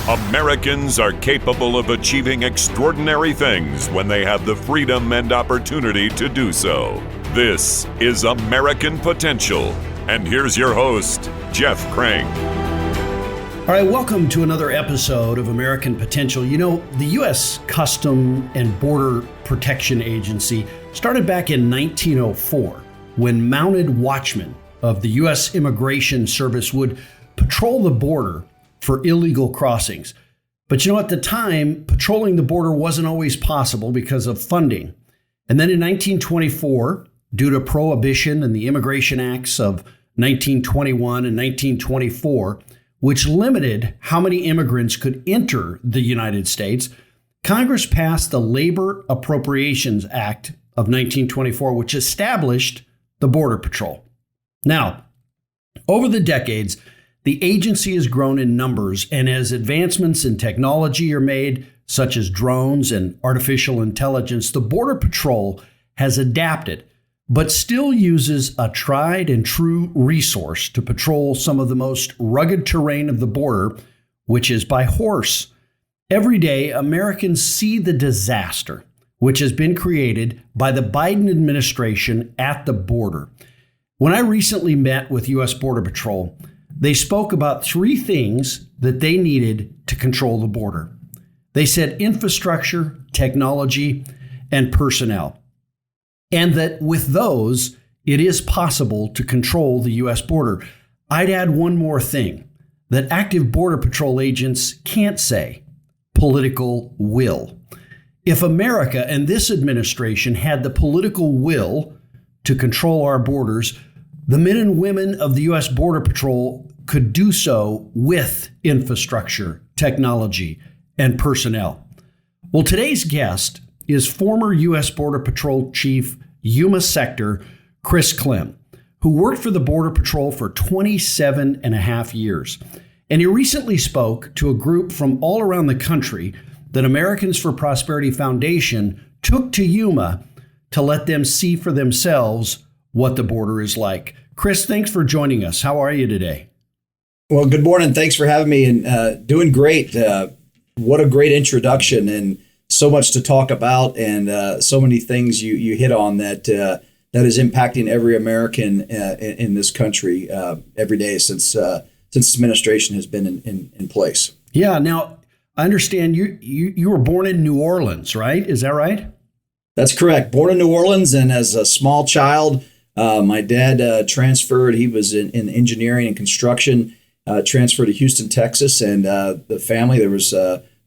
Americans are capable of achieving extraordinary things when they have the freedom and opportunity to do so. This is American Potential. And here's your host, Jeff Crank. All right, welcome to another episode of American Potential. You know, the U.S. Custom and Border Protection Agency started back in 1904 when mounted watchmen of the U.S. Immigration Service would patrol the border for illegal crossings. But you know, at the time, patrolling the border wasn't always possible because of funding. And then in 1924, due to Prohibition and the Immigration Acts of 1921 and 1924, which limited how many immigrants could enter the United States, Congress passed the Labor Appropriations Act of 1924, which established the Border Patrol. Now, over the decades, the agency has grown in numbers, and as advancements in technology are made, such as drones and artificial intelligence, the Border Patrol has adapted, but still uses a tried and true resource to patrol some of the most rugged terrain of the border, which is by horse. Every day, Americans see the disaster which has been created by the Biden administration at the border. When I recently met with U.S. Border Patrol, they spoke about three things that they needed to control the border. They said infrastructure, technology, and personnel. And that with those, it is possible to control the U.S. border. I'd add one more thing that active Border Patrol agents can't say: political will. If America and this administration had the political will to control our borders, the men and women of the U.S. Border Patrol could do so with infrastructure, technology, and personnel. Well, today's guest is former U.S. Border Patrol Chief, Yuma Sector, Chris Clem, who worked for the Border Patrol for 27 and a half years. And he recently spoke to a group from all around the country that Americans for Prosperity Foundation took to Yuma to let them see for themselves what the border is like. Chris, thanks for joining us. How are you today? Well, good morning. Thanks for having me, and doing great. What a great introduction, and so much to talk about, and so many things you hit on that is impacting every American in this country every day since this administration has been in place. Yeah. Now, I understand you were born in New Orleans, right? Is that right? That's correct. Born in New Orleans, and as a small child, my dad transferred. He was in engineering and construction. Transferred to Houston, Texas, and the family, there was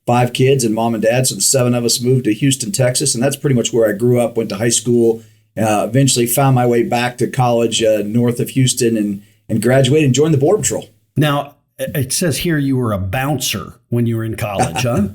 5 kids and mom and dad, so the 7 of us moved to Houston, Texas, and that's pretty much where I grew up, went to high school, eventually found my way back to college north of Houston, and graduated and joined the Border Patrol. Now, it says here you were a bouncer when you were in college, huh?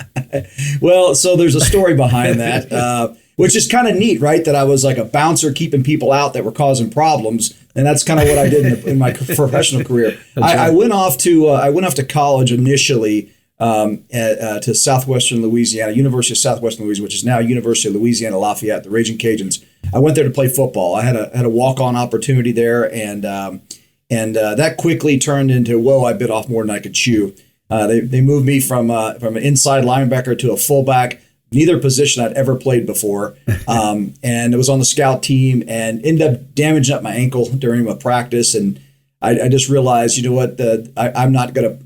Well, so there's a story behind that, which is kind of neat, right? That I was like a bouncer keeping people out that were causing problems. And that's kind of what I did in my professional career. I went off to college initially to Southwestern Louisiana, University of Southwestern Louisiana, which is now University of Louisiana Lafayette, the Raging Cajuns. I went there to play football. I had a walk-on opportunity there, and that quickly turned into, whoa, I bit off more than I could chew. They moved me from an inside linebacker to a fullback. Neither position I'd ever played before. And it was on the scout team, and ended up damaging up my ankle during a practice. And I just realized, you know what, I'm not going to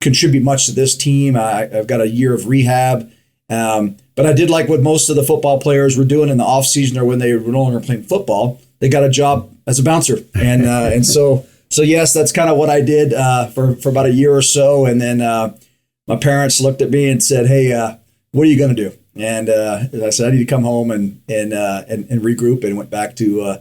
contribute much to this team. I've got a year of rehab. But I did like what most of the football players were doing in the off season, or when they were no longer playing football. They got a job as a bouncer. And so yes, that's kind of what I did for about a year or so. And then my parents looked at me and said, hey, what are you going to do? And I said, I need to come home and regroup, and went back to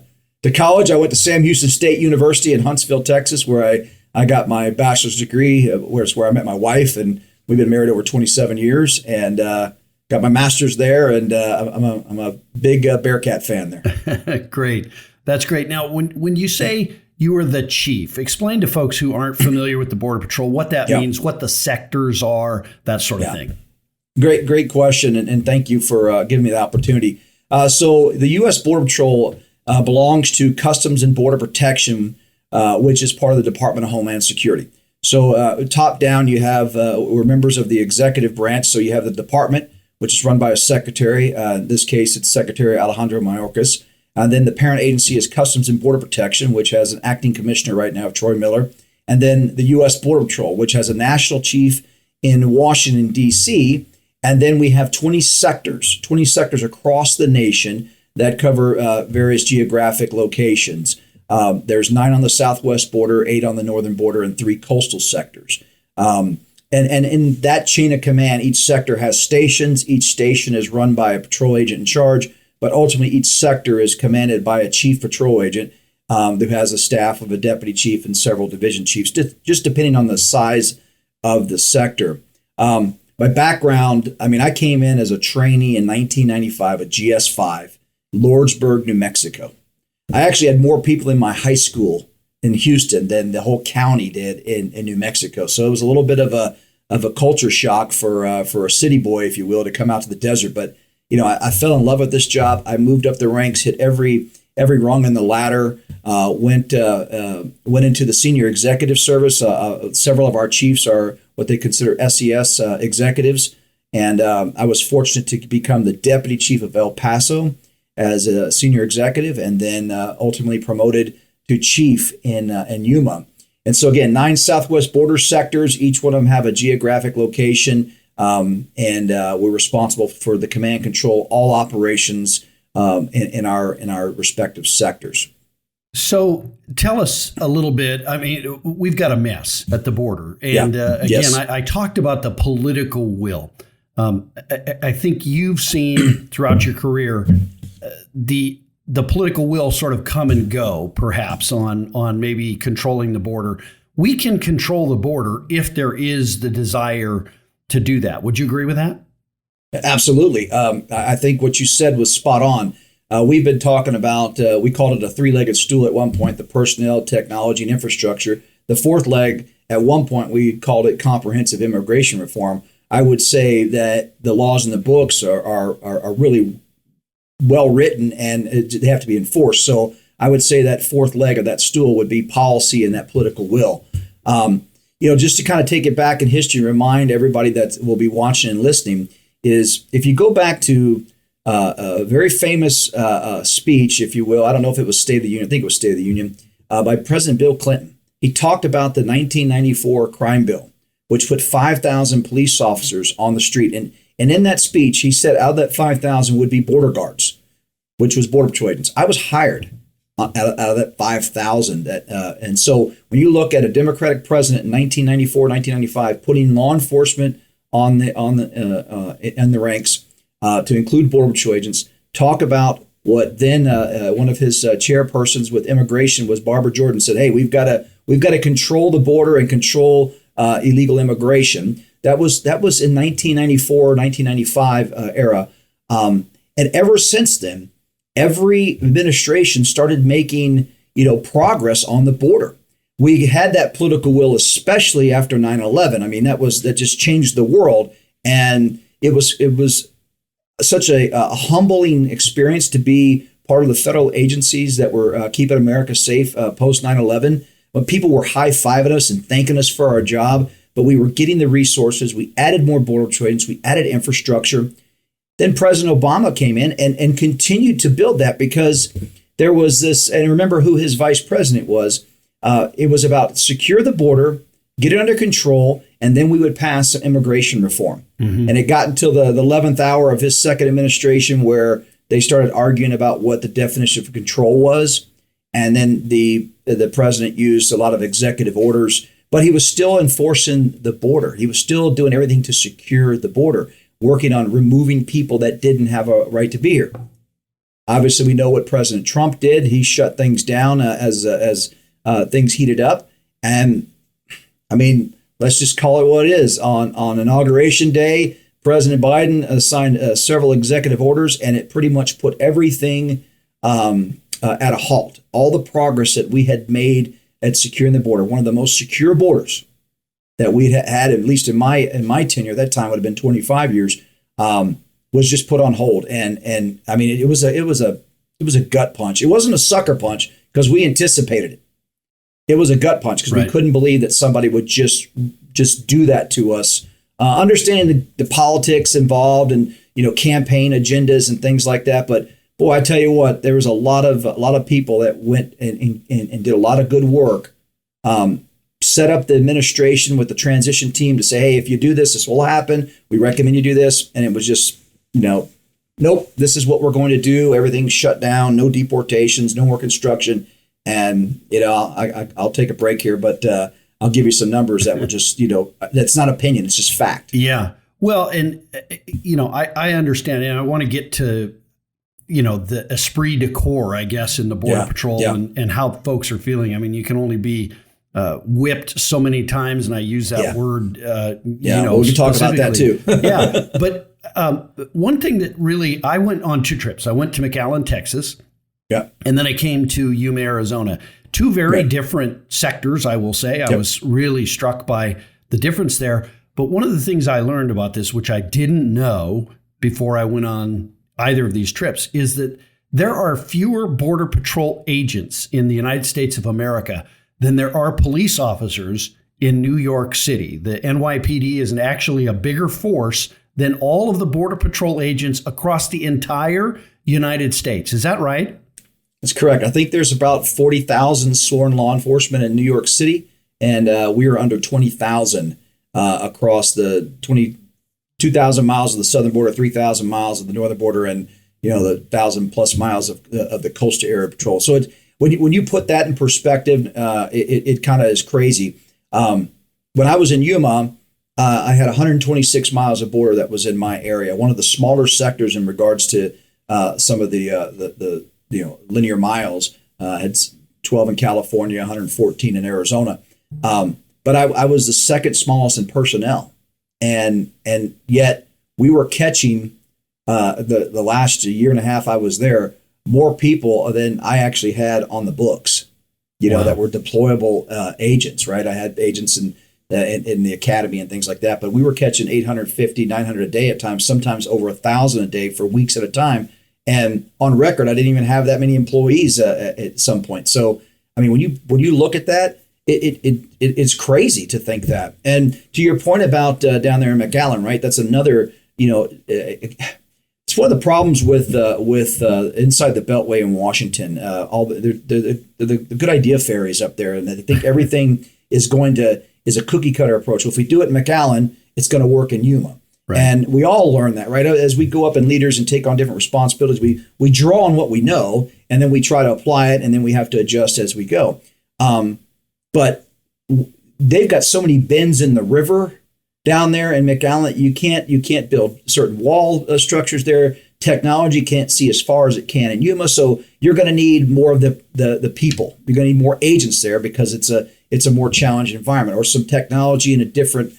college. I went to Sam Houston State University in Huntsville, Texas, where I got my bachelor's degree, where I met my wife, and we've been married over 27 years, and got my master's there. And I'm a big Bearcat fan there. Great. That's great. Now, when you say you were the chief, explain to folks who aren't familiar with the Border Patrol what that means, what the sectors are, that sort of thing. Great question, and thank you for giving me the opportunity. So the U.S. Border Patrol belongs to Customs and Border Protection, which is part of the Department of Homeland Security. So top down, you have we're members of the executive branch. So you have the department, which is run by a secretary. In this case, it's Secretary Alejandro Mayorkas. And then the parent agency is Customs and Border Protection, which has an acting commissioner right now, Troy Miller. And then the U.S. Border Patrol, which has a national chief in Washington, D.C. And then we have 20 sectors across the nation that cover various geographic locations. There's 9 on the southwest border, 8 on the northern border, and 3 coastal sectors. And in that chain of command, each sector has stations. Each station is run by a patrol agent in charge, but ultimately each sector is commanded by a chief patrol agent who has a staff of a deputy chief and several division chiefs, just depending on the size of the sector. My background, I came in as a trainee in 1995 at GS5, Lordsburg, New Mexico. I actually had more people in my high school in Houston than the whole county did in New Mexico. So it was a little bit of a culture shock for a city boy, if you will, to come out to the desert. But I fell in love with this job. I moved up the ranks, hit every rung in the ladder. Went into the senior executive service. Several of our chiefs are what they consider SES executives, and I was fortunate to become the deputy chief of El Paso as a senior executive, and then ultimately promoted to chief in Yuma. And so again, 9 southwest border sectors. Each one of them have a geographic location, and we're responsible for the command control all operations in our respective sectors. So tell us a little bit. We've got a mess at the border. And Yes. I talked about the political will. I think you've seen throughout your career the political will sort of come and go, perhaps, on maybe controlling the border. We can control the border if there is the desire to do that. Would you agree with that? Absolutely. I think what you said was spot on. We've been talking about, we called it a 3-legged stool at one point, the personnel, technology, and infrastructure. The 4th leg, at one point, we called it comprehensive immigration reform. I would say that the laws in the books are really well written, and they have to be enforced. So I would say that 4th leg of that stool would be policy and that political will. Just to kind of take it back in history, remind everybody that will be watching and listening, is if you go back to a very famous speech, if you will, I don't know if it was State of the Union, I think it was State of the Union, by President Bill Clinton. He talked about the 1994 crime bill, which put 5,000 police officers on the street. And in that speech, he said out of that 5,000 would be border guards, which was border patrol agents. I was hired out of that 5,000. And so when you look at a Democratic president in 1994, 1995, putting law enforcement on the ranks to include border patrol agents, talk about what then one of his chairpersons with immigration was Barbara Jordan said, hey, we've got to control the border and control illegal immigration. That was in 1994, 1995 era. And ever since then, every administration started making, progress on the border. We had that political will, especially after 9/11. That just changed the world. And it was such a humbling experience to be part of the federal agencies that were keeping America safe post 9/11. When people were high-fiving us and thanking us for our job, but we were getting the resources. We added more border patrol agents. We added infrastructure. Then President Obama came in and continued to build that, because there was this, and remember who his vice president was. It was about secure the border, get it under control, and then we would pass immigration reform. Mm-hmm. And it got until the 11th hour of his second administration where they started arguing about what the definition of control was. And then the president used a lot of executive orders, but he was still enforcing the border. He was still doing everything to secure the border, working on removing people that didn't have a right to be here. Obviously, we know what President Trump did. He shut things down as things heated up. And let's just call it what it is. On Inauguration Day, President Biden signed several executive orders, and it pretty much put everything at a halt. All the progress that we had made at securing the border, one of the most secure borders that we had, at least in my tenure, that time would have been 25 years, was just put on hold. And it was a gut punch. It wasn't a sucker punch because we anticipated it. it was a gut punch because we couldn't believe that somebody would just do that to us. Understanding the politics involved and campaign agendas and things like that, but boy, I tell you what, there was a lot of people that went and did a lot of good work. Set up the administration with the transition team to say, hey, if you do this, this will happen. We recommend you do this, and it was just nope, this is what we're going to do. Everything's shut down, no deportations, no more construction. And, I'll take a break here, but I'll give you some numbers that were just, that's not opinion. It's just fact. Yeah. Well, and, I understand, and I want to get to, the esprit de corps, I guess, in the Border Patrol and how folks are feeling. I mean, you can only be whipped so many times, and I use that word, we can talk about that too. Yeah. But one thing that really, I went on 2 trips. I went to McAllen, Texas. Yeah. And then I came to Yuma, Arizona. 2 very different sectors, I will say. I was really struck by the difference there. But one of the things I learned about this, which I didn't know before I went on either of these trips, is that there are fewer Border Patrol agents in the United States of America than there are police officers in New York City. The NYPD is actually a bigger force than all of the Border Patrol agents across the entire United States. Is that right? That's correct. I think there's about 40,000 sworn law enforcement in New York City, and we are under 20,000 across the 22,000 miles of the southern border, 3,000 miles of the northern border, and the 1,000+ miles of the coastal area patrol. So when you put that in perspective, it kind of is crazy. When I was in Yuma, I had 126 miles of border that was in my area, one of the smaller sectors in regards to some of the linear miles. Had 12 in California, 114 in Arizona. But I was the second smallest in personnel. And yet we were catching the last year and a half I was there, more people than I actually had on the books, that were deployable agents, right? I had agents in the academy and things like that, but we were catching 850, 900 a day at times, sometimes over 1,000 a day for weeks at a time. And on record, I didn't even have that many employees at some point. So, I mean, when you look at that, it's crazy to think that. And to your point about down there in McAllen, right? That's another, it's one of the problems with inside the Beltway in Washington. All the good idea fairies up there, and they think everything is a cookie cutter approach. Well, if we do it in McAllen, it's going to work in Yuma. Right. And we all learn that, right? As we go up in leaders and take on different responsibilities, we draw on what we know, and then we try to apply it, and then we have to adjust as we go. But they've got so many bends in the river down there in McAllen. You can't build certain wall structures there. Technology can't see as far as it can in Yuma, so you're going to need more of the people. You're going to need more agents there because it's a more challenging environment, or some technology in a different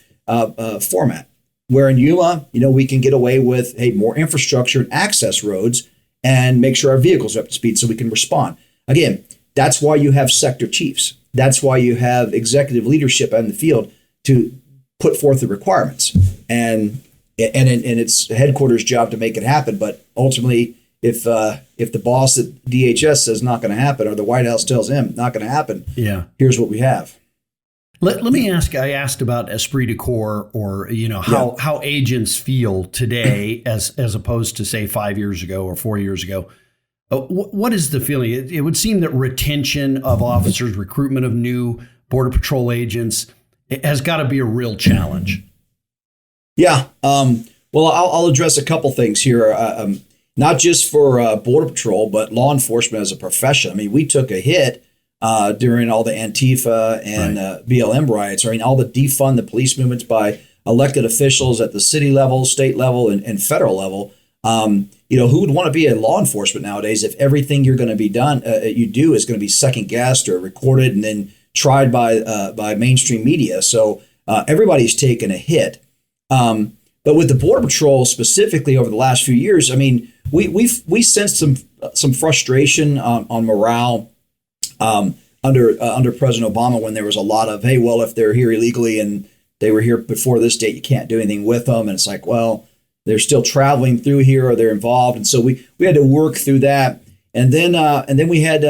format. Where in Yuma, we can get away with, more infrastructure and access roads and make sure our vehicles are up to speed so we can respond. Again, that's why you have sector chiefs. That's why you have executive leadership in the field to put forth the requirements. And it's the headquarters' job to make it happen. But ultimately, if the boss at DHS says not going to happen, or the White House tells him not going to happen, here's what we have. Let me ask, I asked about esprit de corps, or, how agents feel today as opposed to, say, 5 years ago or 4 years ago. What is the feeling? It would seem that retention of officers, recruitment of new Border Patrol agents, it has got to be a real challenge. Yeah. Well, I'll address a couple things here, not just for Border Patrol, but law enforcement as a profession. I mean, we took a hit during all the Antifa and BLM riots, or all the defund the police movements by elected officials at the city level, state level, and federal level. Who would want to be in law enforcement nowadays if everything you're going to be you do is going to be second guessed or recorded and then tried by mainstream media? So everybody's taken a hit. But with the Border Patrol specifically over the last few years, I mean, we sensed some frustration on morale under President Obama, when there was a lot of, if they're here illegally and they were here before this date, you can't do anything with them. And it's like, well, they're still traveling through here, or they're involved. And so we had to work through that. And then we had,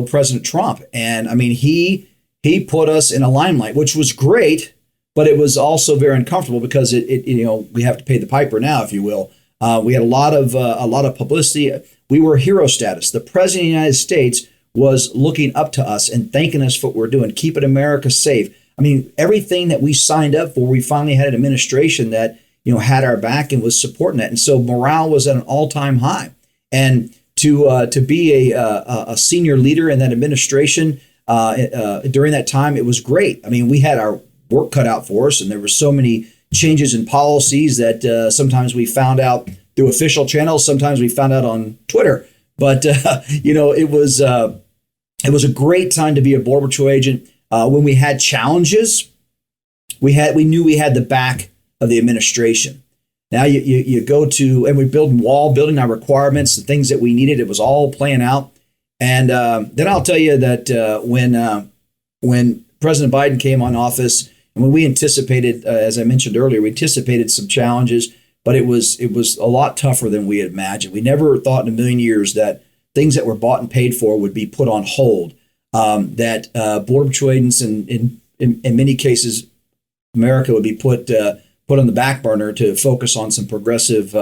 President Trump. And I mean, he he put us in a limelight, which was great, but it was also very uncomfortable because we have to pay the piper now, if you will. We had a lot of publicity. We were hero status. The president of the United States was looking up to us and thanking us for what we're doing, keeping America safe. I mean, everything that we signed up for, we finally had an administration that had our back and was supporting that, and so morale was at an all-time high. And to be a senior leader in that administration during that time, it was great. I mean, we had our work cut out for us, and there were so many changes in policies that sometimes we found out through official channels, sometimes we found out on Twitter. But it was a great time to be a Border Patrol agent. When we had challenges, we knew we had the back of the administration. Now you go to, and we're building our requirements, the things that we needed. It was all playing out. And then I'll tell you that when President Biden came on office, and when we anticipated, as I mentioned earlier, we anticipated some challenges, but it was a lot tougher than we had imagined. We never thought in a million years that things that were bought and paid for would be put on hold. That Border Patrol agents, in many cases, America would be put on the back burner to focus on some progressive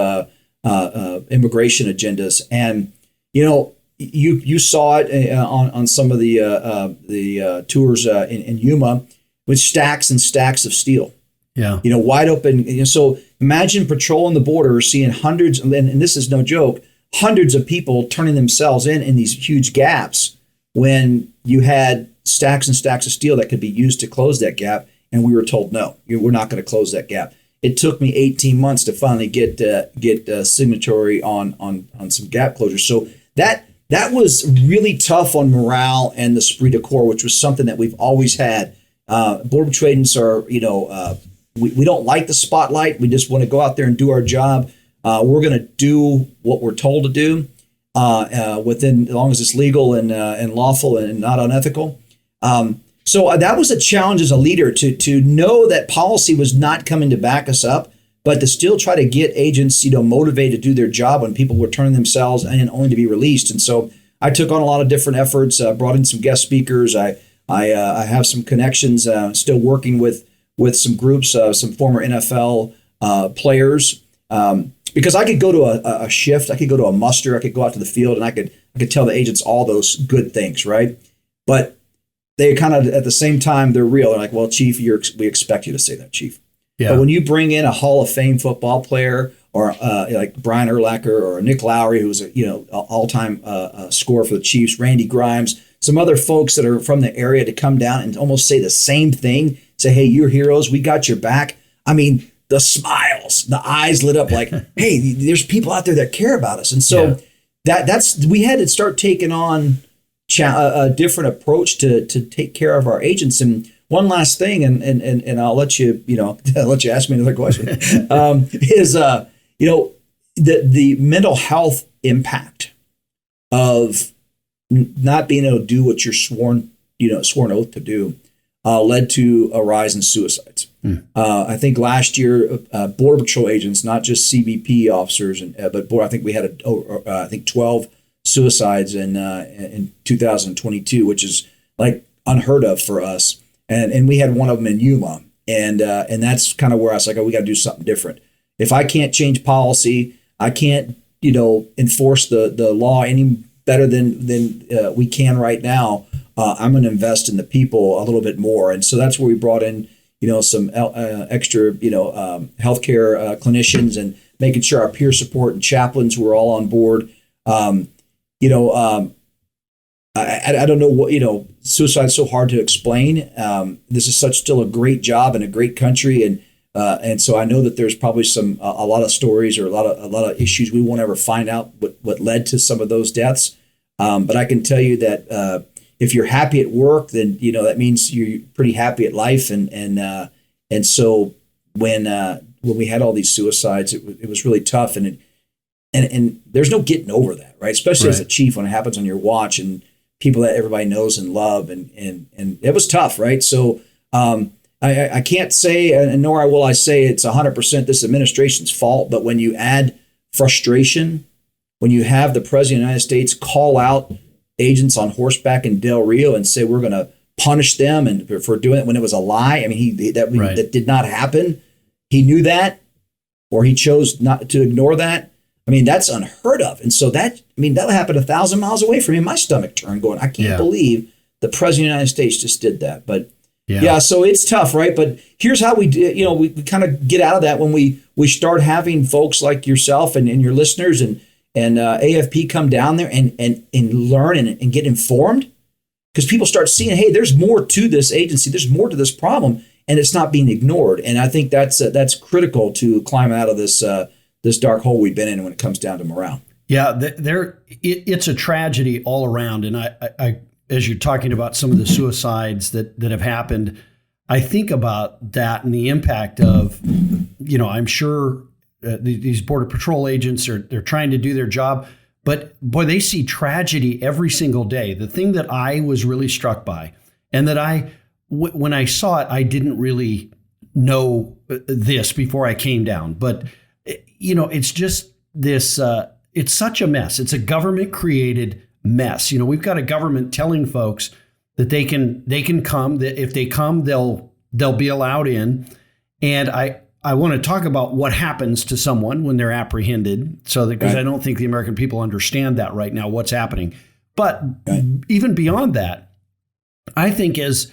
immigration agendas. And you saw it on some of the tours in Yuma with stacks and stacks of steel. Yeah. Wide open. So imagine patrolling the border, seeing hundreds, and this is no joke, hundreds of people turning themselves in these huge gaps when you had stacks and stacks of steel that could be used to close that gap. And we were told, no, we're not going to close that gap. It took me 18 months to finally get signatory on some gap closures. So that was really tough on morale and the esprit de corps, which was something that we've always had. Border Patrol agents are, we don't like the spotlight. We just want to go out there and do our job. We're going to do what we're told to do as long as it's legal and lawful and not unethical. So that was a challenge as a leader to know that policy was not coming to back us up, but to still try to get agents, motivated to do their job when people were turning themselves in only to be released. And so I took on a lot of different efforts, brought in some guest speakers. I have some connections, still working with some groups, some former NFL players, because I could go to a shift, I could go to a muster, I could go out to the field, and I could tell the agents all those good things, right? But they kind of, at the same time, they're real. They're like, well, Chief, we expect you to say that, Chief. Yeah. But when you bring in a Hall of Fame football player, or like Brian Urlacher or Nick Lowry, who's an all-time scorer for the Chiefs, Randy Grimes, some other folks that are from the area to come down and almost say the same thing, say, hey, you're heroes, we got your back. I mean, the smiles, the eyes lit up like, hey, there's people out there that care about us. And so we had to start taking on a different approach to take care of our agents. And one last thing, and I'll let you, I'll let you ask me another question, is the mental health impact of not being able to do what you're sworn oath to do led to a rise in suicides. I think last year, Border Patrol agents, not just CBP officers, but I think we had 12 suicides in 2022, which is like unheard of for us. And we had one of them in Yuma, and that's kind of where I was like, oh, we got to do something different. If I can't change policy, I can't enforce the law any better than we can right now. I'm going to invest in the people a little bit more, and so that's where we brought in some extra healthcare clinicians and making sure our peer support and chaplains were all on board. I don't know what, suicide is so hard to explain. This is still a great job and a great country. And so I know that there's probably a lot of stories or a lot of issues we won't ever find out what led to some of those deaths. But I can tell you that if you're happy at work, then, that means you're pretty happy at life. And so when we had all these suicides, it was really tough. And there's no getting over that, right? Especially as a chief, when it happens on your watch and people that everybody knows and love, and it was tough, right? So I can't say, and nor will I say it's 100% this administration's fault, but when you add frustration, when you have the President of the United States call out agents on horseback in Del Rio and say, we're going to punish them and for doing it when it was a lie. I mean, that did not happen. He knew that, or he chose not to ignore that. I mean, that's unheard of. And so that happened 1,000 miles away from me. My stomach turned going, I can't believe the president of the United States just did that. But so it's tough, right? But here's how we do, we kind of get out of that when we start having folks like yourself and your listeners and AFP come down there and learn and get informed. Because people start seeing, hey, there's more to this agency, there's more to this problem, and it's not being ignored. And I think that's critical to climb out of this dark hole we've been in when it comes down to morale. Yeah, it's a tragedy all around. And I, as you're talking about some of the suicides that have happened, I think about that and the impact of, I'm sure these Border Patrol agents they're trying to do their job. But boy, they see tragedy every single day. The thing that I was really struck by, and that when I saw it, I didn't really know this before I came down. But, it's just this, it's such a mess. It's a government created mess. We've got a government telling folks that they can come, that if they come, they'll be allowed in. And I want to talk about what happens to someone when they're apprehended, because I don't think the American people understand that right now, what's happening. But even beyond that, I think as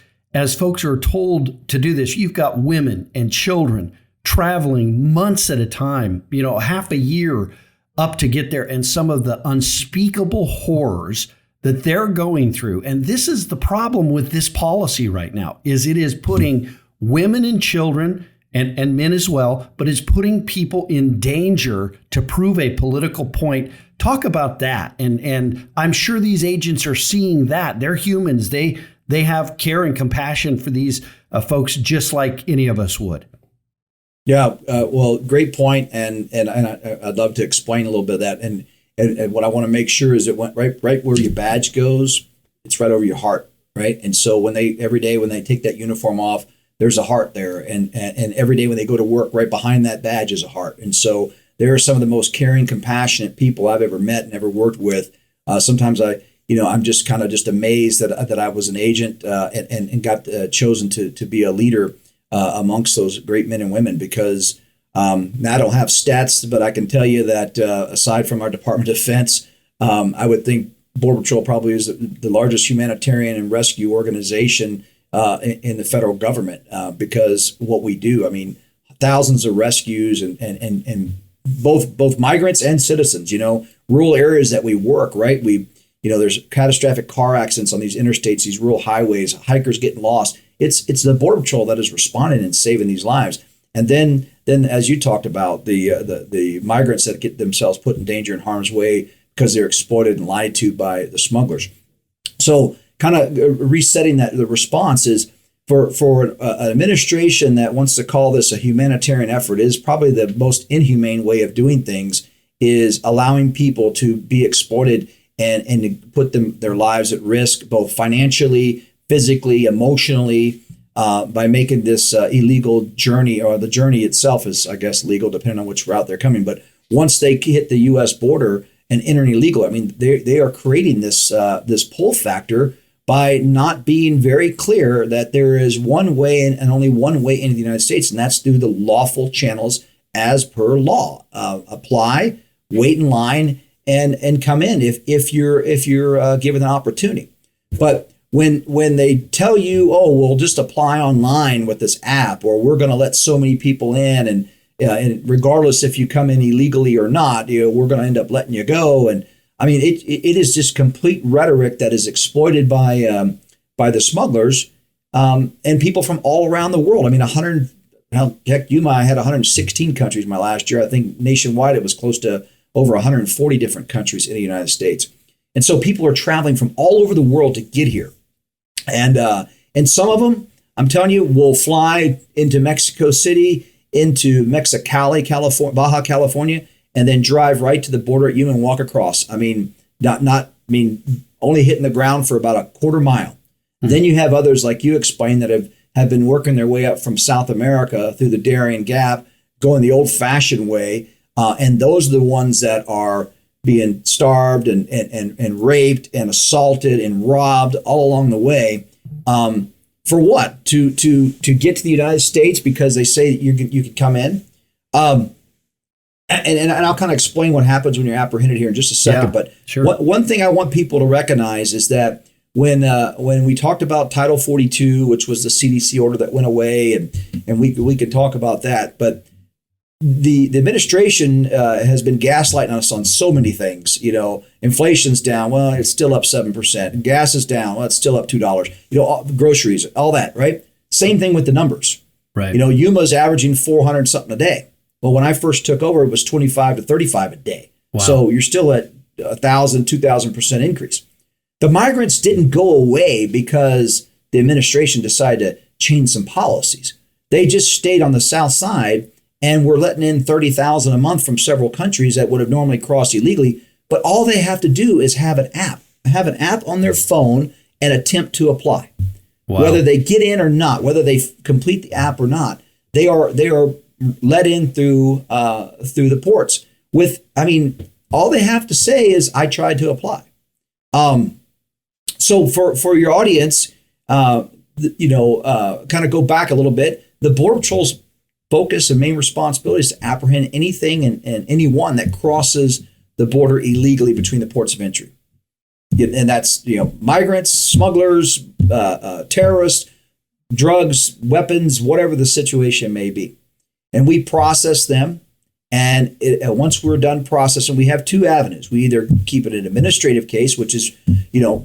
folks are told to do this, you've got women and children traveling months at a time, half a year up to get there, and some of the unspeakable horrors that they're going through. And this is the problem with this policy right now, is it is putting women and children and men as well, but it's putting people in danger to prove a political point. Talk about that. And I'm sure these agents are seeing that. They're humans. They have care and compassion for these folks just like any of us would. Yeah, well, great point. And I'd love to explain a little bit of that. And what I want to make sure is it went right where your badge goes, it's right over your heart, right? And so every day when they take that uniform off, there's a heart there. And every day when they go to work, right behind that badge is a heart. And so there are some of the most caring, compassionate people I've ever met and ever worked with. Sometimes I'm just kind of amazed that I was an agent and got chosen to be a leader amongst those great men and women, because I don't have stats, but I can tell you that aside from our Department of Defense, I would think Border Patrol probably is the largest humanitarian and rescue organization in the federal government, because what we do, thousands of rescues and both migrants and citizens, rural areas that we work, right? There's catastrophic car accidents on these interstates, these rural highways, hikers getting lost. It's the Border Patrol that is responding and saving these lives. And then as you talked about, the migrants that get themselves put in danger and harm's way because they're exploited and lied to by the smugglers. So kind of resetting the response is for an administration that wants to call this a humanitarian effort is probably the most inhumane way of doing things, is allowing people to be exploited and to put their lives at risk, both financially, physically, emotionally, by making this illegal journey, or the journey itself is, I guess, legal depending on which route they're coming. But once they hit the U.S. border and entering illegal, they are creating this pull factor by not being very clear that there is one way and only one way into the United States, and that's through the lawful channels as per law. Apply, wait in line, and come in if you're given an opportunity. But when they tell you, oh, we'll just apply online with this app, or we're going to let so many people in, and regardless if you come in illegally or not, we're going to end up letting you go. And it is just complete rhetoric that is exploited by the smugglers and people from all around the world. I had 116 countries my last year. I think nationwide it was close to over 140 different countries in the United States. And so people are traveling from all over the world to get here. And some of them, I'm telling you, will fly into Mexico City, into Mexicali, California, Baja California, and then drive right to the border at Yuma and walk across. Only hitting the ground for about a quarter mile. Mm-hmm. Then you have others like you explained that have been working their way up from South America through the Darien Gap, going the old-fashioned way. And those are the ones that are being starved and raped and assaulted and robbed all along the way. For what? To get to the United States because they say you can come in. And I'll kind of explain what happens when you're apprehended here in just a second. But sure. One thing I want people to recognize is that when we talked about Title 42, which was the CDC order that went away, and we could talk about that, but the administration has been gaslighting us on so many things. Inflation's down. Well, it's still up 7%. Gas is down. Well, it's still up $2. Groceries, all that, right? Same thing with the numbers. Right. Yuma's averaging 400 something a day. Well, when I first took over, it was 25 to 35 a day. Wow. So you're still at 1,000, 2,000% increase. The migrants didn't go away because the administration decided to change some policies. They just stayed on the south side and were letting in 30,000 a month from several countries that would have normally crossed illegally. But all they have to do is have an app on their phone and attempt to apply. Wow. Whether they get in or not, whether they complete the app or not, they are let in through the ports. All they have to say is, "I tried to apply." So for your audience, kind of go back a little bit. The Border Patrol's focus and main responsibility is to apprehend anything and anyone that crosses the border illegally between the ports of entry. And that's, migrants, smugglers, terrorists, drugs, weapons, whatever the situation may be. And we process them. And once we're done processing, we have two avenues. We either keep it an administrative case, which is,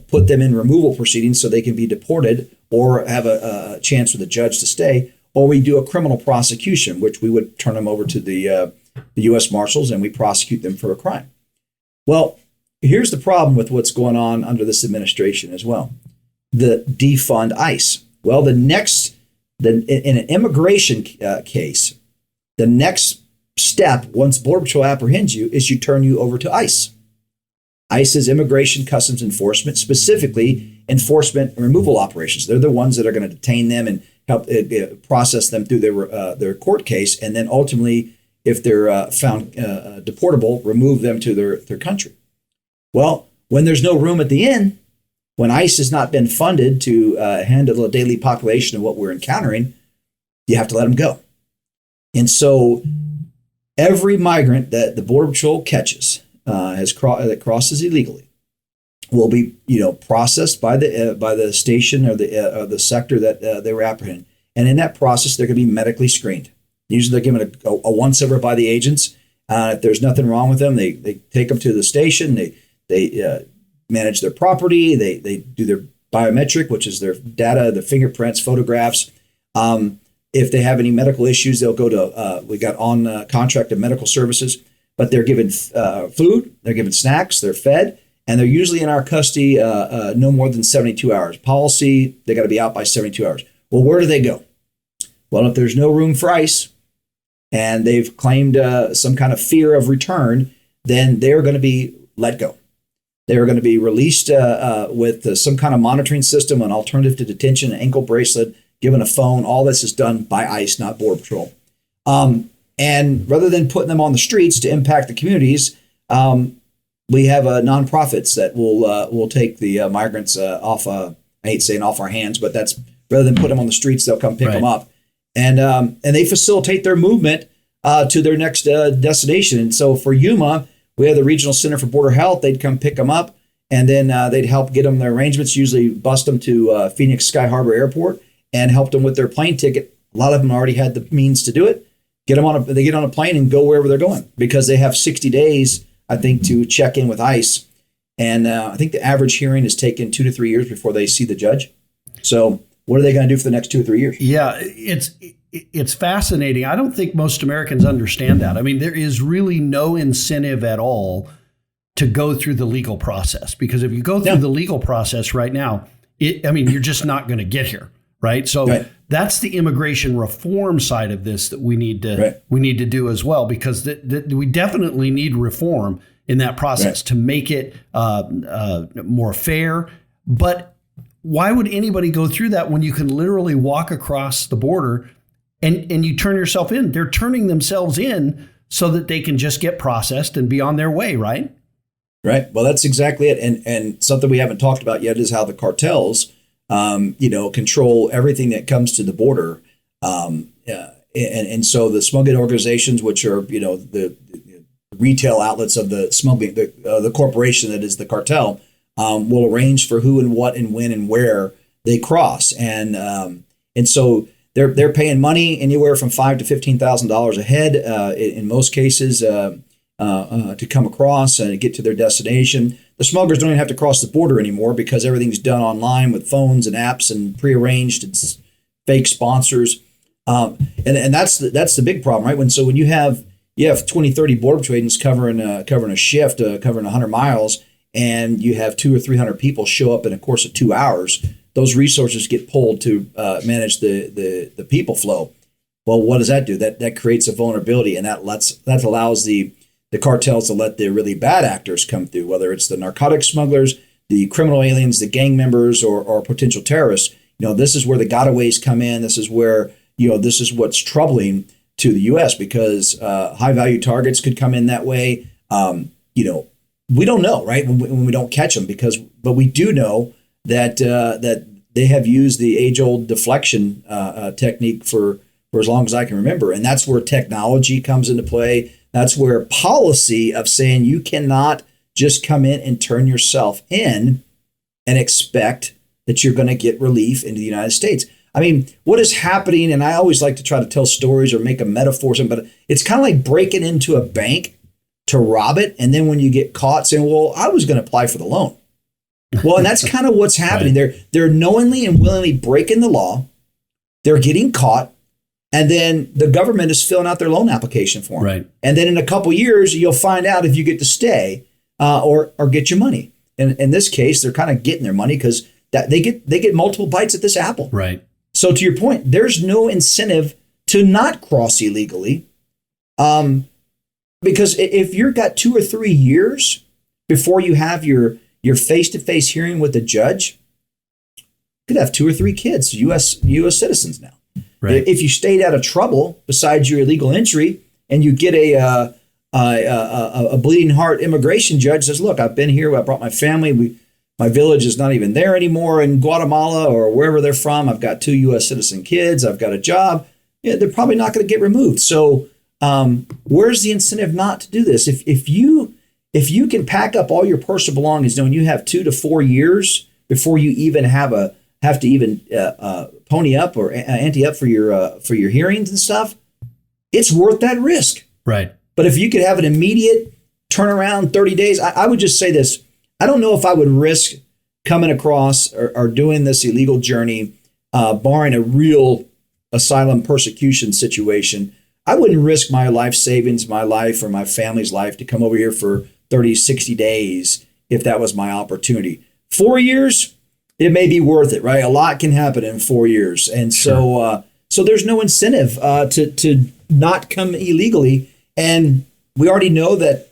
put them in removal proceedings so they can be deported or have a chance with a judge to stay, or we do a criminal prosecution, which we would turn them over to the U.S. Marshals and we prosecute them for a crime. Well, here's the problem with what's going on under this administration as well. The defund ICE. Well, in an immigration case, the next step, once Border Patrol apprehends you, is you turn you over to ICE. ICE is Immigration Customs Enforcement, specifically enforcement and removal operations. They're the ones that are going to detain them and help process them through their court case, and then ultimately, if they're found deportable, remove them to their country. Well, when there's no room at the inn, when ICE has not been funded to handle the daily population of what we're encountering, you have to let them go. And so every migrant that the Border Patrol catches that crosses illegally will be, processed by the station or the sector that they were apprehended. And in that process, they're going to be medically screened. Usually they're given a once-over by the agents. If there's nothing wrong with them, they take them to the station. They manage their property. They do their biometric, which is their data, their fingerprints, photographs. If they have any medical issues, they'll go to, we got on contract of medical services, but they're given food, they're given snacks, they're fed, and they're usually in our custody no more than 72 hours. Policy, they got to be out by 72 hours. Well, where do they go? Well, if there's no room for ICE and they've claimed some kind of fear of return, then they're going to be let go. They're going to be released with some kind of monitoring system, an alternative to detention, an ankle bracelet, given a phone. All this is done by ICE, not Border Patrol. And rather than putting them on the streets to impact the communities, we have nonprofits that will take the migrants off. I hate saying off our hands, but that's rather than put them on the streets, they'll come pick them up, and they facilitate their movement to their next destination. And so for Yuma, we have the Regional Center for Border Health. They'd come pick them up, and then they'd help get them their arrangements. Usually, bust them to Phoenix Sky Harbor Airport and help them with their plane ticket. A lot of them already had the means to do it. They get on a plane and go wherever they're going because they have 60 days, I think, to check in with ICE. And I think the average hearing is taken 2 to 3 years before they see the judge. So what are they going to do for the next 2 or 3 years? Yeah, it's fascinating. I don't think most Americans understand that. I mean, there is really no incentive at all to go through the legal process, because if you go through the legal process right now, you're just not going to get here. Right. So that's the immigration reform side of this that we need to do as well, because we definitely need reform in that process to make it more fair. But why would anybody go through that when you can literally walk across the border and you turn yourself in? They're turning themselves in so that they can just get processed and be on their way. Right. Right. Well, that's exactly it. And something we haven't talked about yet is how the cartels control everything that comes to the border. And so the smuggling organizations, which are, the retail outlets of the smuggling, the corporation that is the cartel, will arrange for who and what and when and where they cross. And so they're paying money anywhere from $5,000 to $15,000 a head in most cases to come across and get to their destination. The smugglers don't even have to cross the border anymore because everything's done online with phones and apps and prearranged and fake sponsors. And that's the big problem, right? When you have 20, 30 border patrol agents covering a shift, covering 100 miles, and you have 200 or 300 people show up in a course of 2 hours, those resources get pulled to manage the people flow. Well, what does that do? That creates a vulnerability, and that allows the cartels to let the really bad actors come through, whether it's the narcotic smugglers, the criminal aliens, the gang members, or potential terrorists. This is where the gotaways come in. This is where, this is what's troubling to the U.S. because high value targets could come in that way. We don't know, right? When we don't catch them, but we do know that they have used the age-old deflection technique for as long as I can remember, and that's where technology comes into play. That's where policy of saying you cannot just come in and turn yourself in and expect that you're going to get relief into the United States. I mean, what is happening, and I always like to try to tell stories or make a metaphor, but it's kind of like breaking into a bank to rob it, and then when you get caught saying, well, I was going to apply for the loan. Well, and that's kind of what's happening. Right. They're knowingly and willingly breaking the law. They're getting caught. And then the government is filling out their loan application for them. Right. And then in a couple of years, you'll find out if you get to stay or get your money. And in this case, they're kind of getting their money because they get multiple bites at this apple. Right. So to your point, there's no incentive to not cross illegally, because if you've got 2 or 3 years before you have your face-to-face hearing with the judge, you could have 2 or 3 kids, U.S. citizens now. Right. If you stayed out of trouble besides your illegal entry and you get a bleeding heart immigration judge says, look, I've been here. I brought my family. My village is not even there anymore in Guatemala or wherever they're from. I've got 2 U.S. citizen kids. I've got a job. They're probably not going to get removed. So where's the incentive not to do this? If you can pack up all your personal belongings knowing you have 2 to 4 years before you even have to pony up or ante up for your hearings and stuff, it's worth that risk. Right. But if you could have an immediate turnaround, 30 days, I would just say this. I don't know if I would risk coming across or doing this illegal journey, barring a real asylum persecution situation. I wouldn't risk my life savings, my life or my family's life to come over here for 30, 60 days if that was my opportunity. 4 years, it may be worth it, right? A lot can happen in 4 years. And so there's no incentive to not come illegally. And we already know that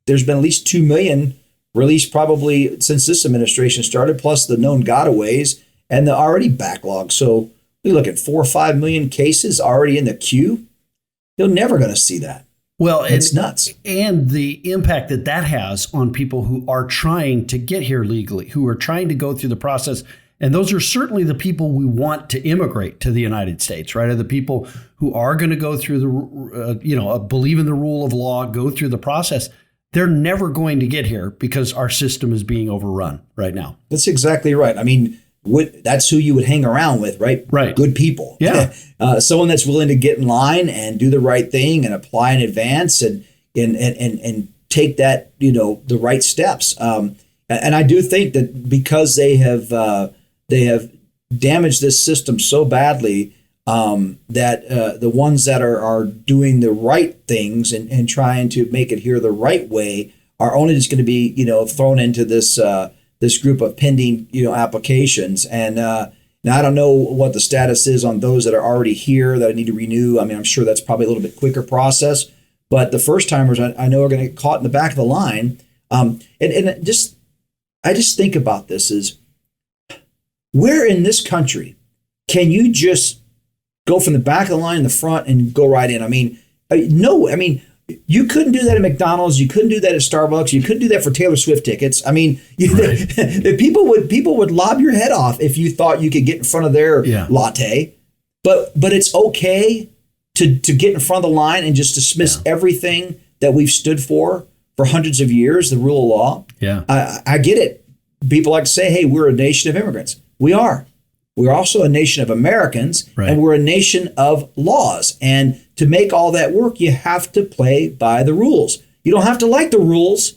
there's been at least 2 million released probably since this administration started, plus the known gotaways and the already backlog. So we look at 4 or 5 million cases already in the queue. You're never going to see that. Well, it's nuts. And the impact that has on people who are trying to get here legally, who are trying to go through the process. And those are certainly the people we want to immigrate to the United States, right? Are the people who are going to go through believe in the rule of law, go through the process. They're never going to get here because our system is being overrun right now. That's exactly right. I mean, that's who you would hang around with, right? Right. Good people. Yeah. Someone that's willing to get in line and do the right thing and apply in advance and take that, the right steps. And I do think that because they have damaged this system so badly, that the ones that are doing the right things and trying to make it here the right way are only just going to be, thrown into this group of pending, applications. And now I don't know what the status is on those that are already here that I need to renew. I mean, I'm sure that's probably a little bit quicker process, but the first timers I know are going to get caught in the back of the line. I just think about this is where in this country can you just go from the back of the line in the front and go right in? I mean, no, I mean, You couldn't do that at McDonald's. You couldn't do that at Starbucks. You couldn't do that for Taylor Swift tickets. I mean, the people would lob your head off if you thought you could get in front of their latte. But it's okay to get in front of the line and just dismiss everything that we've stood for hundreds of years, the rule of law. Yeah, I get it. People like to say, "Hey, we're a nation of immigrants." We are. We're also a nation of Americans, and we're a nation of laws. And to make all that work, you have to play by the rules. You don't have to like the rules,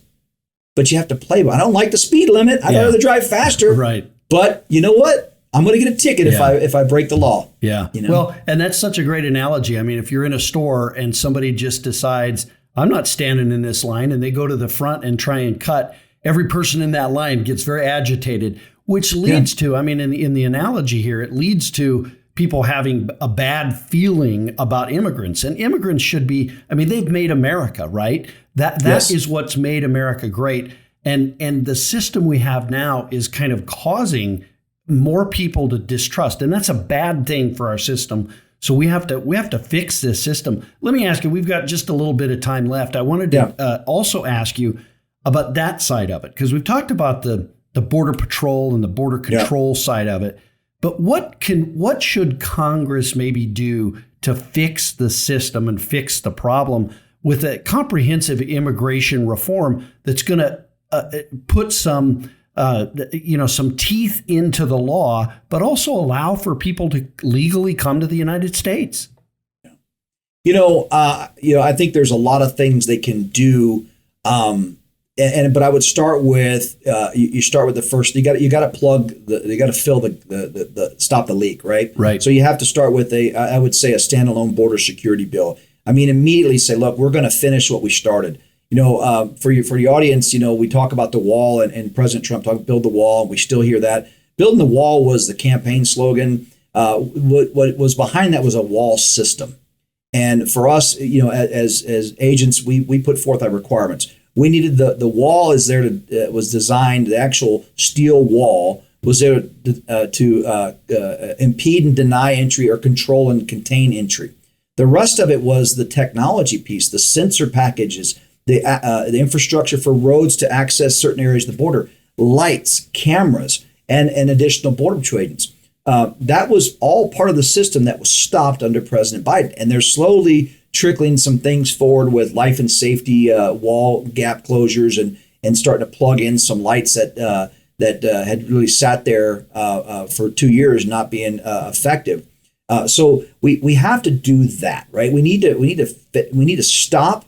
but you have to play by. I don't like the speed limit. I'd rather drive faster. Right. But you know what? I'm going to get a ticket if I break the law. Yeah. You know? Well, and that's such a great analogy. I mean, if you're in a store and somebody just decides, I'm not standing in this line, and they go to the front and try and cut, every person in that line gets very agitated. Which leads to, I mean, in the analogy here, it leads to people having a bad feeling about immigrants. And immigrants should be, I mean, they've made America, right? That is what's made America great. And the system we have now is kind of causing more people to distrust. And that's a bad thing for our system. So we have to fix this system. Let me ask you, we've got just a little bit of time left. I wanted to also ask you about that side of it, because we've talked about the border patrol and the border control side of it. But what should Congress maybe do to fix the system and fix the problem with a comprehensive immigration reform that's going to put some teeth into the law, but also allow for people to legally come to the United States? I think there's a lot of things they can do. But I would start with you start with the first. You got to fill the stop the leak, right? Right. So you have to start with I would say a standalone border security bill. I mean, immediately say, look, we're going to finish what we started. For the audience, we talk about the wall and President Trump talked build the wall, and we still hear that. Building the wall was the campaign slogan. What was behind that was a wall system, and for us, as agents, we put forth our requirements. We needed the wall was designed, the actual steel wall was there to impede and deny entry or control and contain entry. The rest of it was the technology piece, the sensor packages, the infrastructure for roads to access certain areas of the border, lights, cameras, and additional border patrol agents. That was all part of the system that was stopped under President Biden. And they're slowly trickling some things forward with life and safety wall gap closures and starting to plug in some lights that had really sat there for 2 years not being effective. So we have to do that, right? We need to stop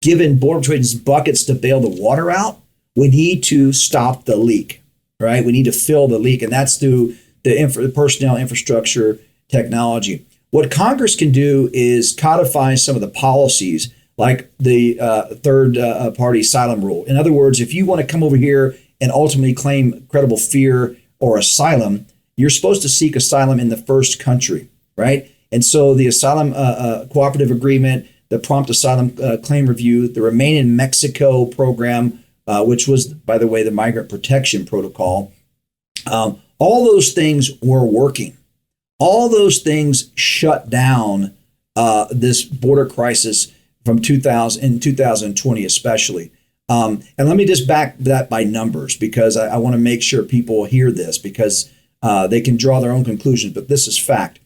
giving border patrol agents buckets to bail the water out. We need to stop the leak, right? We need to fill the leak, and that's through the personnel, infrastructure, technology. What Congress can do is codify some of the policies, like the third party asylum rule. In other words, if you want to come over here and ultimately claim credible fear or asylum, you're supposed to seek asylum in the first country, right? And so the asylum cooperative agreement, the prompt asylum claim review, the Remain in Mexico program, which was, by the way, the migrant protection protocol, all those things were working. All those things shut down this border crisis from 2020 especially. And let me just back that by numbers, because I want to make sure people hear this, because they can draw their own conclusions, but this is fact.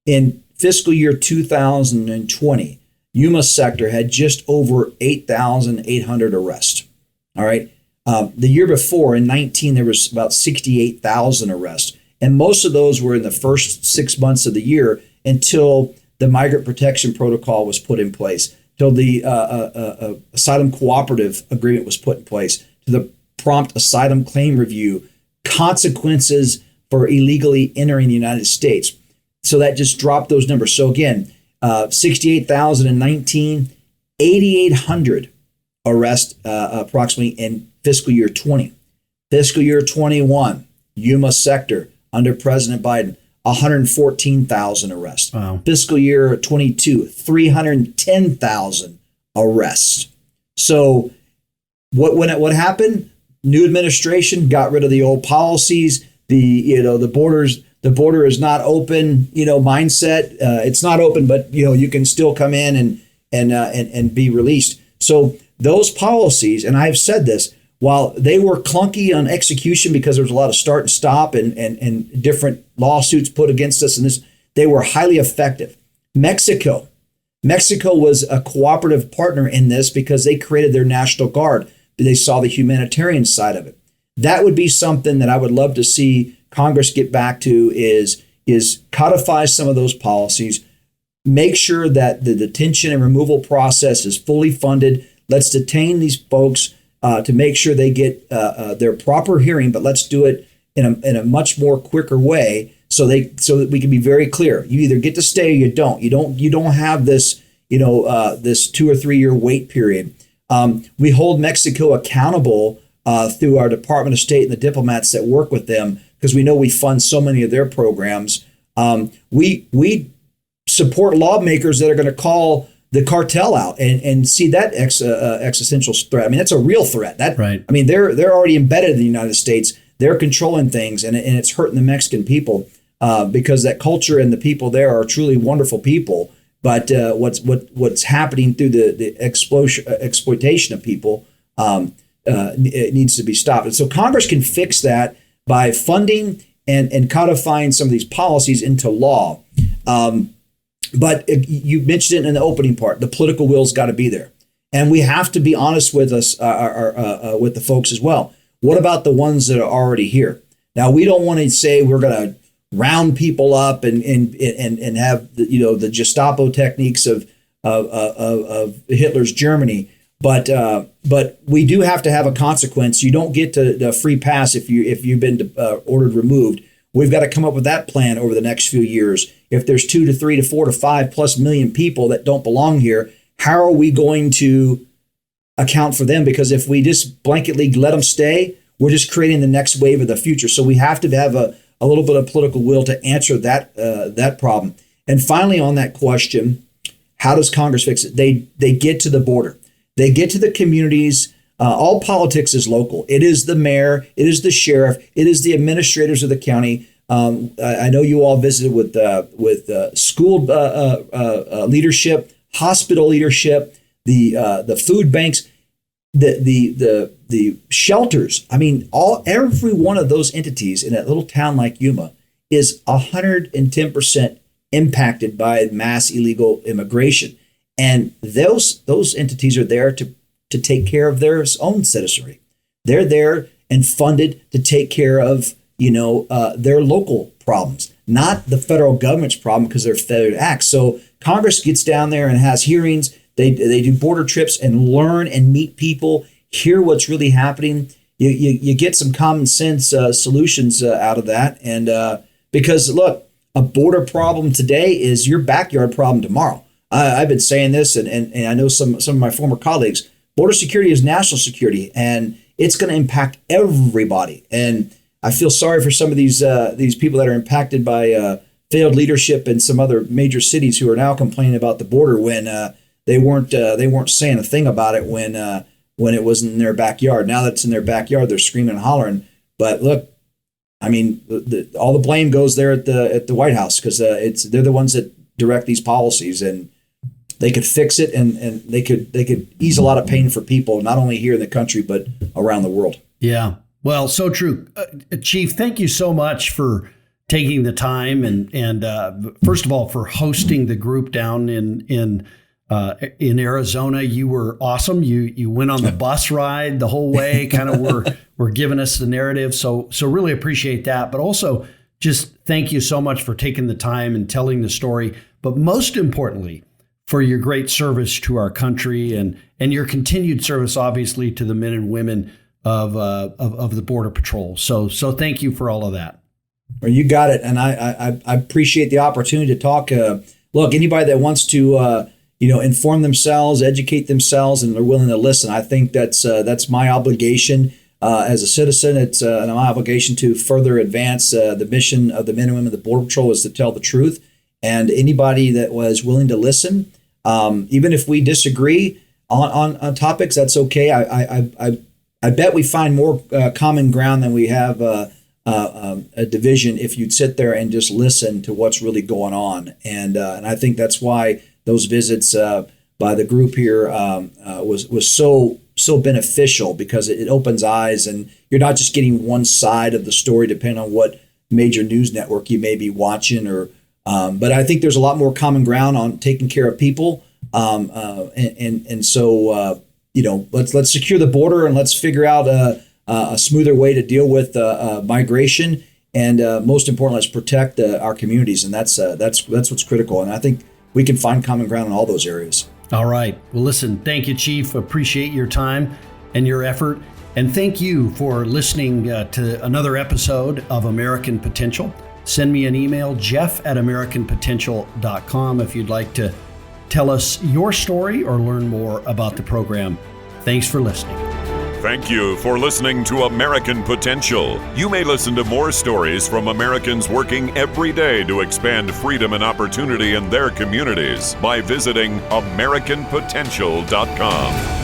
In fiscal year 2020, Yuma sector had just over 8,800 arrests. All right. The year before, in 19, there was about 68,000 arrests. And most of those were in the first 6 months of the year until the migrant protection protocol was put in place, till the asylum cooperative agreement was put in place, to the prompt asylum claim review, consequences for illegally entering the United States. So that just dropped those numbers. So again, 68,019, 8,800 arrests approximately in fiscal year 20. Fiscal year 21, Yuma sector under President Biden, 114,000 arrests. Wow. Fiscal year 22, 310,000 arrests. So what happened? New administration got rid of the old policies. The border is not open, mindset. It's not open, but you can still come in and be released. So those policies, and I've said this, while they were clunky on execution because there was a lot of start and stop and different lawsuits put against us, and this, they were highly effective. Mexico was a cooperative partner in this because they created their National Guard. They saw the humanitarian side of it. That would be something that I would love to see Congress get back to is codify some of those policies, make sure that the detention and removal process is fully funded. Let's detain these folks to make sure they get their proper hearing, but let's do it in a much more quicker way so that we can be very clear. You either get to stay or you don't. You don't have this this 2 or 3 year wait period. We hold Mexico accountable through our Department of State and the diplomats that work with them, because we know we fund so many of their programs. We support lawmakers that are going to call the cartel out and see that existential threat. I mean, that's a real threat. Right. I mean, they're already embedded in the United States. They're controlling things, and it's hurting the Mexican people because that culture and the people there are truly wonderful people. But what's happening through the exploitation of people it needs to be stopped. And so Congress can fix that by funding and codifying some of these policies into law. But you mentioned it in the opening part. The political will's got to be there, and we have to be honest with us, with the folks as well. What about the ones that are already here? Now, we don't want to say we're going to round people up and have the Gestapo techniques of Hitler's Germany, but we do have to have a consequence. You don't get to the free pass if you've been ordered removed. We've got to come up with that plan over the next few years. If there's 2 to 3 to 4 to 5+ million people that don't belong here, how are we going to account for them? Because if we just blanketly let them stay, we're just creating the next wave of the future. So we have to have a little bit of political will to answer that problem. And finally, on that question, how does Congress fix it? They get to the border. They get to the communities. All politics is local. It is the mayor. It is the sheriff. It is the administrators of the county. I know you all visited with school leadership, hospital leadership, the food banks, the shelters. I mean, every one of those entities in a little town like Yuma is 110% impacted by mass illegal immigration, and those entities are there to take care of their own citizenry. They're there and funded to take care of their local problems, not the federal government's problem, because they're federal acts. So Congress gets down there and has hearings. They do border trips and learn and meet people, hear what's really happening. You get some common sense solutions out of that. And because, look, a border problem today is your backyard problem tomorrow. I've been saying this, and I know some of my former colleagues. Border security is national security, and it's going to impact everybody. And I feel sorry for some of these people that are impacted by failed leadership in some other major cities who are now complaining about the border when they weren't saying a thing about it when it wasn't in their backyard. Now that it's in their backyard, they're screaming and hollering. But look, I mean, all the blame goes there at the White House, because they're the ones that direct these policies, and they could fix it, and they could ease a lot of pain for people, not only here in the country but around the world. Yeah, well, so true, Chief. Thank you so much for taking the time, and first of all, for hosting the group down in Arizona. You were awesome. You went on the bus ride the whole way, kind of were giving us the narrative. So really appreciate that. But also just thank you so much for taking the time and telling the story. But most importantly, for your great service to our country and your continued service, obviously, to the men and women of the Border Patrol. So thank you for all of that. Well, you got it. And I appreciate the opportunity to talk. Look, anybody that wants to inform themselves, educate themselves, and they're willing to listen, I think that's my obligation as a citizen. It's my obligation to further advance the mission of the men and women of the Border Patrol is to tell the truth. And anybody that was willing to listen, even if we disagree on topics, that's okay. I bet we find more common ground than we have a division if you'd sit there and just listen to what's really going on. And I think that's why those visits by the group here was so beneficial, because it opens eyes, and you're not just getting one side of the story depending on what major news network you may be watching, or but I think there's a lot more common ground on taking care of people, and so let's secure the border, and let's figure out a smoother way to deal with migration, and most importantly, let's protect our communities, and that's what's critical. And I think we can find common ground in all those areas. All right. Well, listen, thank you, Chief. Appreciate your time and your effort. And thank you for listening to another episode of American Potential. Send me an email, jeff@americanpotential.com, if you'd like to tell us your story or learn more about the program. Thanks for listening. Thank you for listening to American Potential. You may listen to more stories from Americans working every day to expand freedom and opportunity in their communities by visiting AmericanPotential.com.